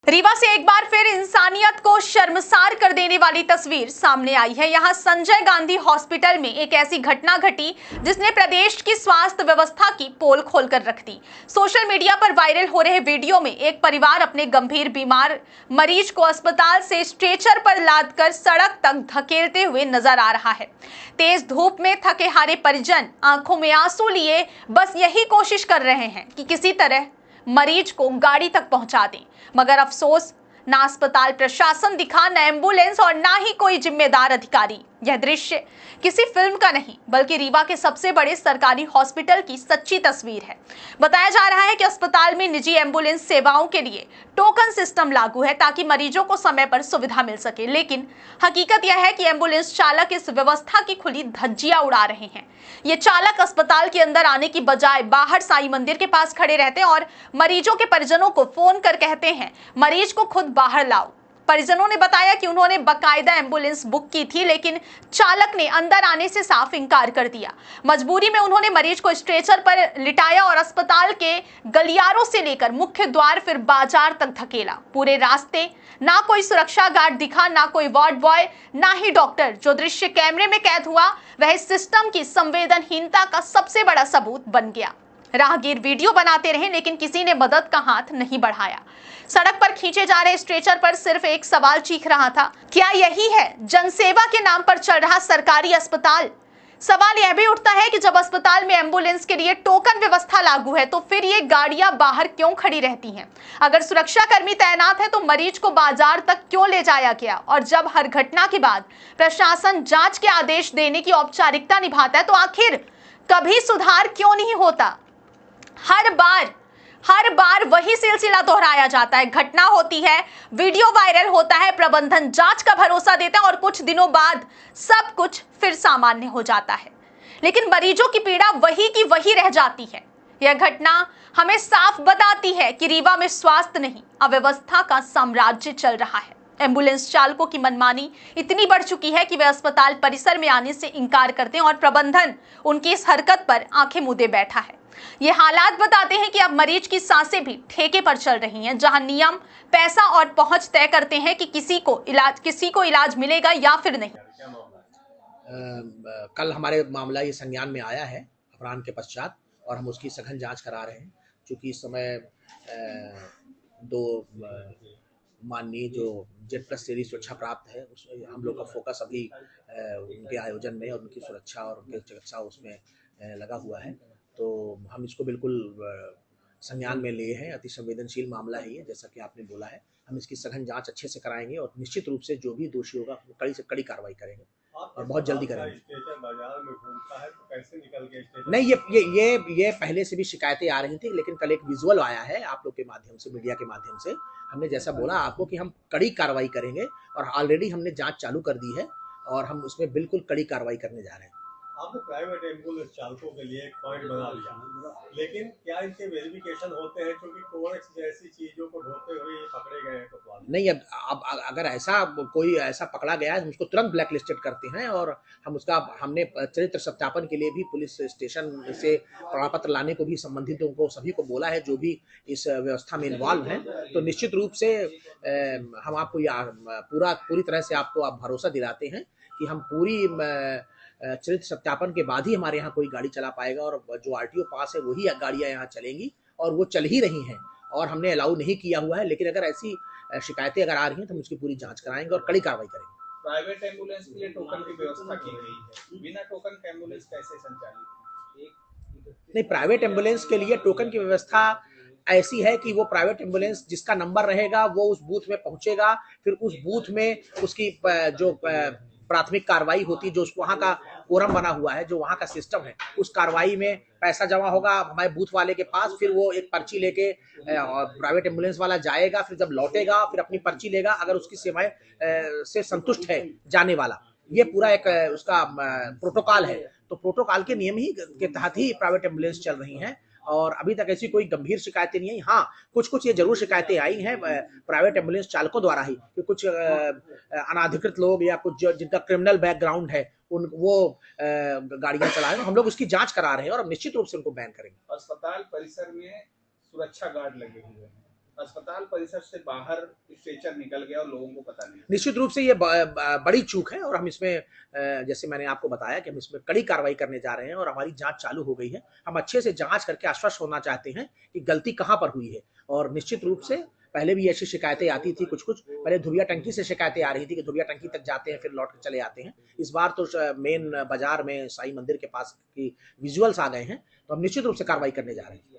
रीवा से एक बार फिर इंसानियत को शर्मसार कर देने वाली तस्वीर सामने आई है। यहां संजय गांधी हॉस्पिटल में एक ऐसी घटना घटी जिसने प्रदेश की स्वास्थ्य व्यवस्था की पोल खोलकर रख दी। सोशल मीडिया पर वायरल हो रहे वीडियो में एक परिवार अपने गंभीर बीमार मरीज को अस्पताल से स्ट्रेचर पर लादकर सड़क तक धकेलते हुए नजर आ रहा है। तेज धूप में थके हारे परिजन आंखों में आंसू लिए बस यही कोशिश कर रहे हैं कि किसी तरह मरीज को गाड़ी तक पहुंचा दें, मगर अफसोस ना अस्पताल प्रशासन दिखा, न एम्बुलेंस और ना ही कोई जिम्मेदार अधिकारी। यह दृश्य किसी फिल्म का नहीं बल्कि रीवा के सबसे बड़े सरकारी हॉस्पिटल की सच्ची तस्वीर है। बताया जा रहा है कि अस्पताल में निजी एम्बुलेंस सेवाओं के लिए टोकन सिस्टम लागू है ताकि मरीजों को समय पर सुविधा मिल सके, लेकिन हकीकत यह है कि एम्बुलेंस चालक इस व्यवस्था की खुली धज्जियां उड़ा रहे हैं। ये चालक अस्पताल के अंदर आने की बजाय बाहर साईं मंदिर के पास खड़े रहते हैं और मरीजों के परिजनों को फोन कर कहते हैं मरीज को खुद बाहर लाओ। परिजनों ने बताया कि उन्होंने बकायदा एम्बुलेंस बुक की थी, लेकिन चालक ने अंदर आने से साफ इनकार कर दिया। मजबूरी में उन्होंने मरीज को स्ट्रेचर पर लिटाया और अस्पताल के गलियारों से लेकर मुख्य द्वार फिर बाजार तक धकेला। पूरे रास्ते ना कोई सुरक्षा गार्ड दिखा, ना कोई वार्ड बॉय, ना ही डॉक्टर। जो दृश्य कैमरे में कैद हुआ वह इस सिस्टम की संवेदनहीनता का सबसे बड़ा सबूत बन गया। राहगीर वीडियो बनाते रहे लेकिन किसी ने मदद का हाथ नहीं बढ़ाया। सड़क पर खींचे जा रहे स्ट्रेचर पर सिर्फ एक सवाल चीख रहा था, क्या यही है जनसेवा के नाम पर चल रहा सरकारी अस्पताल? सवाल यह भी उठता है कि जब अस्पताल में एम्बुलेंस के लिए टोकन व्यवस्था लागू है तो फिर ये गाड़ियां बाहर क्यों खड़ी रहती हैं? अगर सुरक्षा कर्मी तैनात है तो मरीज को बाजार तक क्यों ले जाया गया? और जब हर घटना के बाद प्रशासन जांच के आदेश देने की औपचारिकता निभाता है तो आखिर कभी सुधार क्यों नहीं होता? हर बार वही सिलसिला दोहराया जाता है। घटना होती है, वीडियो वायरल होता है, प्रबंधन जांच का भरोसा देता है और कुछ दिनों बाद सब कुछ फिर सामान्य हो जाता है, लेकिन मरीजों की पीड़ा वही की वही रह जाती है। यह घटना हमें साफ बताती है कि रीवा में स्वास्थ्य नहीं, अव्यवस्था का साम्राज्य चल रहा है। एम्बुलेंस चालकों की मनमानी इतनी बढ़ चुकी है कि वे अस्पताल परिसर में आने से इनकार करते हैं और प्रबंधन उनकी इस हरकत पर आंखें मूंदे बैठा है। ये हालात बताते हैं कि अब मरीज की सांसें भी ठेके पर चल रही हैं, जहां नियम, पैसा और पहुंच तय करते हैं कि किसी को इलाज मिलेगा या फिर नहीं। कल हमारे मामला ये संज्ञान में आया है अपराह्न के पश्चात और हम उसकी सघन जांच करा रहे हैं। चूँकि इस समय दो माननीय जो जेड प्लस श्रेणी सुरक्षा प्राप्त है उसमें हम लोग का फोकस अभी उनके आयोजन में और उनकी सुरक्षा और उनके चिकित्सा उसमें लगा हुआ है। तो हम इसको बिल्कुल संज्ञान में लिए हैं। अति संवेदनशील मामला है ये, जैसा कि आपने बोला है। हम इसकी सघन जांच अच्छे से कराएंगे और निश्चित रूप से जो भी दोषी होगा कड़ी से कड़ी कार्रवाई करेंगे और बहुत जल्दी करेंगे। बाजार में घूमता है तो कैसे निकल के नहीं, ये पहले से भी शिकायतें आ रही थी, लेकिन कल एक विजुअल आया है आप लोग के माध्यम से, मीडिया के माध्यम से। हमने जैसा बोला आपको कि हम कड़ी कार्रवाई करेंगे और ऑलरेडी हमने जांच चालू कर दी है और हम उसमें बिल्कुल कड़ी कार्रवाई करने जा रहे हैं। आपने प्राइवेट एम्बुलेंस चालकों के लिए एक पॉइंट बना लिया, लेकिन क्या इनके वेरिफिकेशन होते हैं? क्योंकि कोवैक्स जैसी चीजों को ढोते हुए ये पकड़े गए हैं कोतवाल। नहीं, अब अगर ऐसा कोई ऐसा पकड़ा गया है हम उसको तुरंत ब्लैक लिस्टेड करते हैं और हमने चरित्र सत्यापन के लिए भी पुलिस स्टेशन से प्रमाण पत्र लाने को भी संबंधितों को सभी को बोला है जो भी इस व्यवस्था में इन्वॉल्व हैं। तो निश्चित रूप से हम आपको पूरी तरह से आपको आप भरोसा दिलाते हैं कि हम पूरी चरित्र सत्यापन के बाद ही हमारे यहाँ कोई गाड़ी चला पाएगा और जो आरटीओ पास है वही गाड़ियाँ यहाँ चलेंगी और वो चल ही रही हैं और हमने अलाउ नहीं किया हुआ है। लेकिन अगर ऐसी शिकायतें अगर आ रही हैं तो हम उसकी पूरी जांच कराएंगे और कड़ी कार्रवाई करेंगे। प्राइवेट एम्बुलेंस के लिए टोकन की व्यवस्था की गई है, बिना टोकन के एम्बुलेंस कैसे संचालित? नहीं, प्राइवेट एम्बुलेंस के लिए टोकन की व्यवस्था ऐसी है कि वो प्राइवेट एम्बुलेंस जिसका नंबर रहेगा वो उस बूथ में पहुंचेगा, फिर उस बूथ में उसकी जो प्राथमिक कार्रवाई होती है, जो वहाँ का फोरम बना हुआ है, जो वहाँ का सिस्टम है, उस कार्रवाई में पैसा जमा होगा हमारे बूथ वाले के पास, फिर वो एक पर्ची लेके प्राइवेट एम्बुलेंस वाला जाएगा, फिर जब लौटेगा फिर अपनी पर्ची लेगा अगर उसकी सेवाएं से संतुष्ट है जाने वाला। ये पूरा एक उसका प्रोटोकॉल है। तो प्रोटोकॉल के नियम ही के तहत ही प्राइवेट एम्बुलेंस चल रही हैं और अभी तक ऐसी कोई गंभीर शिकायतें नहीं आई। हाँ, कुछ ये जरूर शिकायतें आई हैं प्राइवेट एम्बुलेंस चालकों द्वारा ही कि कुछ अनाधिकृत लोग या कुछ जिनका क्रिमिनल बैकग्राउंड है वो गाड़ियां चला रहे हैं। हम लोग उसकी जांच करा रहे हैं और हम निश्चित रूप से उनको बैन करेंगे। अस्पताल परिसर में सुरक्षा गार्ड लगे हुए हैं, अस्पताल परिसर से बाहर स्ट्रेचर निकल गया और लोगों को पता नहीं। निश्चित रूप से ये बड़ी चूक है और हम इसमें जैसे मैंने आपको बताया कि हम इसमें कड़ी कार्रवाई करने जा रहे हैं और हमारी जांच चालू हो गई है। हम अच्छे से जांच करके आश्वस्त होना चाहते हैं कि गलती कहां पर हुई है और निश्चित रूप से पहले भी ऐसी शिकायतें आती थी कुछ पहले धुरिया टंकी से शिकायतें आ रही थी कि धुरिया टंकी तक जाते हैं फिर लौट के चले आते हैं। इस बार तो मेन बाजार में साईं मंदिर के पास की विजुअल्स आ गए हैं तो हम निश्चित रूप से कार्रवाई करने जा रहे हैं।